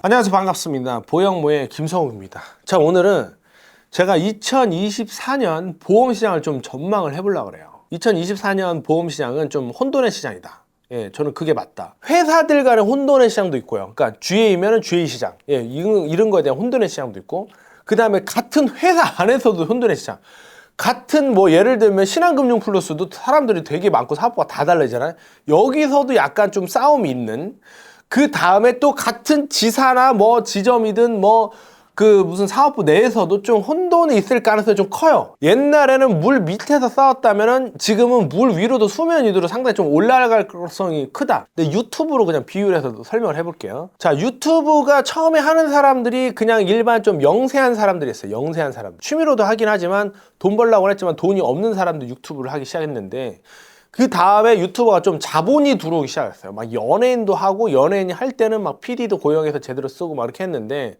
안녕하세요. 반갑습니다. 보영모의 김성욱입니다. 자, 오늘은 제가 2024년 보험시장을 좀 전망을 해보려고 그래요. 2024년 보험시장은 좀 혼돈의 시장이다. 예, 저는 그게 맞다. 회사들 간의 혼돈의 시장도 있고요. 그러니까 GA면은 GA 시장. 예, 이런 거에 대한 혼돈의 시장도 있고, 그 다음에 같은 회사 안에서도 혼돈의 시장. 같은 예를 들면 신한금융 플러스도 사람들이 되게 많고 사업부가 다 달라지잖아요. 여기서도 약간 좀 싸움이 있는, 그 다음에 또 같은 지사나 지점이든 무슨 사업부 내에서도 좀 혼돈이 있을 가능성이 좀 커요. 옛날에는 물 밑에서 싸웠다면은 지금은 물 위로도 수면 위로 상당히 좀 올라갈 가능성이 크다. 근데 유튜브로 그냥 비유를 해서 설명을 해볼게요. 자, 유튜브가 처음에 하는 사람들이 그냥 일반 좀 영세한 사람들이 있어요. 영세한 사람들. 취미로도 하긴 하지만 돈 벌려고 했지만 돈이 없는 사람들 유튜브를 하기 시작했는데, 그 다음에 유튜버가 좀 자본이 들어오기 시작했어요. 막 연예인도 하고, 연예인이 할 때는 막 PD도 고용해서 제대로 쓰고 막 이렇게 했는데,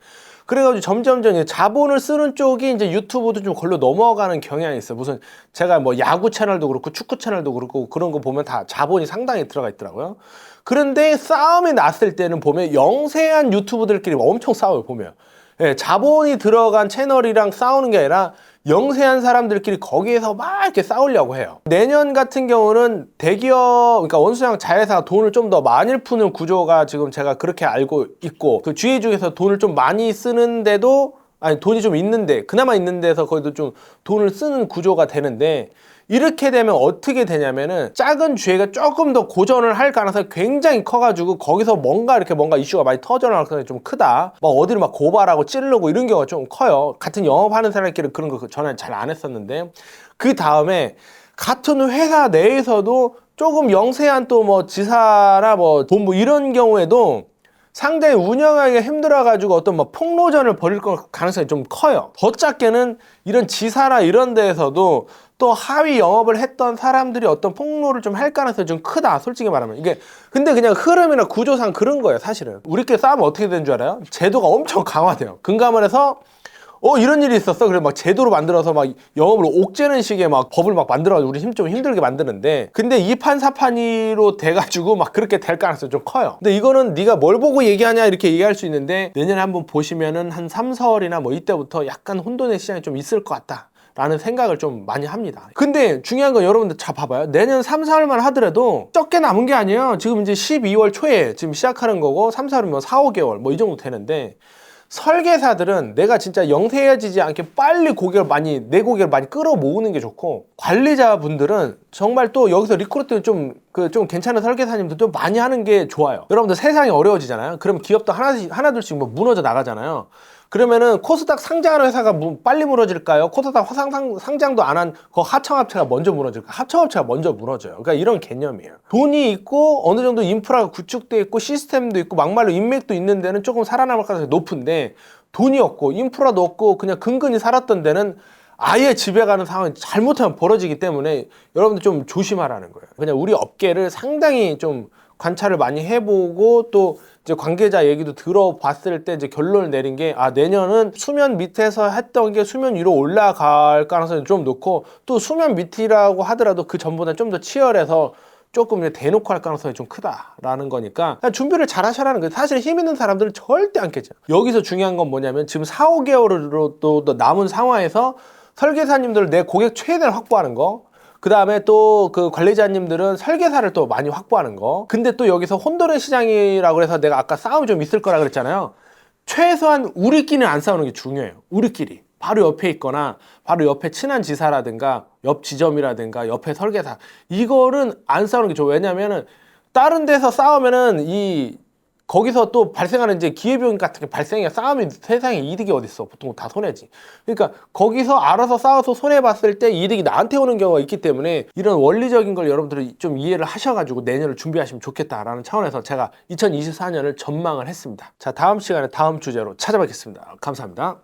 그래가지고 점점 자본을 쓰는 쪽이 이제 유튜브도 좀 걸로 넘어가는 경향이 있어요. 무슨 제가 야구 채널도 그렇고 축구 채널도 그렇고 그런 거 보면 다 자본이 상당히 들어가 있더라고요. 그런데 싸움이 났을 때는 보면 영세한 유튜브들끼리 엄청 싸워요, 보면. 예, 자본이 들어간 채널이랑 싸우는 게 아니라 영세한 사람들끼리 거기에서 막 이렇게 싸우려고 해요. 내년 같은 경우는 대기업, 그러니까 원수장 자회사가 돈을 좀 더 많이 푸는 구조가 지금 제가 그렇게 알고 있고, 그 GA 중에서 돈을 좀 많이 쓰는데도, 아니 돈이 좀 있는데, 그나마 있는 데서 거기도 좀 돈을 쓰는 구조가 되는데, 이렇게 되면 어떻게 되냐면은 작은 GA가 조금 더 고전을 할 가능성이 굉장히 커가지고 거기서 뭔가 이슈가 많이 터져나갈 가능성이 좀 크다. 어디를 막 고발하고 찌르고 이런 경우가 좀 커요. 같은 영업하는 사람끼리 그런 거 전에 잘 안 했었는데, 그 다음에 같은 회사 내에서도 조금 영세한 또 지사나 본부 이런 경우에도 상당히 운영하기가 힘들어가지고 어떤 폭로전을 벌일 가능성이 좀 커요. 더 작게는 이런 지사나 이런 데에서도 또 하위 영업을 했던 사람들이 어떤 폭로를 좀 할 가능성이 좀 크다, 솔직히 말하면. 이게 근데 그냥 흐름이나 구조상 그런 거예요. 사실은 우리끼리 싸우면 어떻게 되는 줄 알아요? 제도가 엄청 강화돼요. 금감원에서 이런 일이 있었어. 그래 제도로 만들어서 영업을 옥죄는 식의 법을 만들어가지고 우리 좀 힘들게 만드는데, 근데 이판사판이로 돼가지고 그렇게 될 가능성이 좀 커요. 근데 이거는 네가 뭘 보고 얘기하냐 이렇게 얘기할 수 있는데, 내년에 한번 보시면은 한 3, 4월이나 이때부터 약간 혼돈의 시장이 좀 있을 것 같다 라는 생각을 좀 많이 합니다. 근데 중요한 건 여러분들 잘 봐봐요. 내년 3, 4월만 하더라도 적게 남은 게 아니에요. 지금 이제 12월 초에 지금 시작하는 거고, 3, 4월이면 4, 5개월 이 정도 되는데, 설계사들은 내가 진짜 영세해지지 않게 빨리 내 고객을 많이 끌어모으는 게 좋고, 관리자분들은 정말 또 여기서 리크루트 좀 괜찮은 설계사님들 좀 많이 하는 게 좋아요. 여러분들 세상이 어려워지잖아요. 그럼 기업도 하나둘씩 무너져 나가잖아요. 그러면은 코스닥 상장하는 회사가 빨리 무너질까요? 코스닥 상장도 안 한 그 하청업체가 먼저 무너질까요? 하청업체가 먼저 무너져요. 그러니까 이런 개념이에요. 돈이 있고 어느 정도 인프라가 구축돼 있고 시스템도 있고 막말로 인맥도 있는 데는 조금 살아남을 가능성이 높은데, 돈이 없고 인프라도 없고 그냥 근근히 살았던 데는 아예 지배가는 상황이 잘못하면 벌어지기 때문에 여러분들 좀 조심하라는 거예요. 그냥 우리 업계를 상당히 좀 관찰을 많이 해보고, 또 이제 관계자 얘기도 들어봤을 때 이제 결론을 내린 게, 내년은 수면 밑에서 했던 게 수면 위로 올라갈 가능성이 좀 높고, 또 수면 밑이라고 하더라도 그 전보다 좀 더 치열해서 조금 대놓고 할 가능성이 좀 크다라는 거니까 준비를 잘 하셔라는 거예요. 사실 힘 있는 사람들은 절대 안 깨져요. 여기서 중요한 건 뭐냐면, 지금 4, 5개월로 또 남은 상황에서 설계사님들 내 고객 최대를 확보하는 거, 그 다음에 또 그 관리자님들은 설계사를 또 많이 확보하는 거. 근데 또 여기서 혼돈의 시장이라고 해서 내가 아까 싸움이 좀 있을 거라 그랬잖아요. 최소한 우리끼리는 안 싸우는 게 중요해요. 우리끼리 바로 옆에 있거나 바로 옆에 친한 지사라든가 옆 지점이라든가 옆에 설계사, 이거는 안 싸우는 게 좋아요. 왜냐면은 다른 데서 싸우면은 거기서 또 발생하는 이제 기회비용 같은 게 발생해. 싸움이 세상에 이득이 어딨어. 보통 다 손해지. 그러니까 거기서 알아서 싸워서 손해봤을 때 이득이 나한테 오는 경우가 있기 때문에, 이런 원리적인 걸 여러분들이 좀 이해를 하셔가지고 내년을 준비하시면 좋겠다라는 차원에서 제가 2024년을 전망을 했습니다. 자, 다음 시간에 다음 주제로 찾아뵙겠습니다. 감사합니다.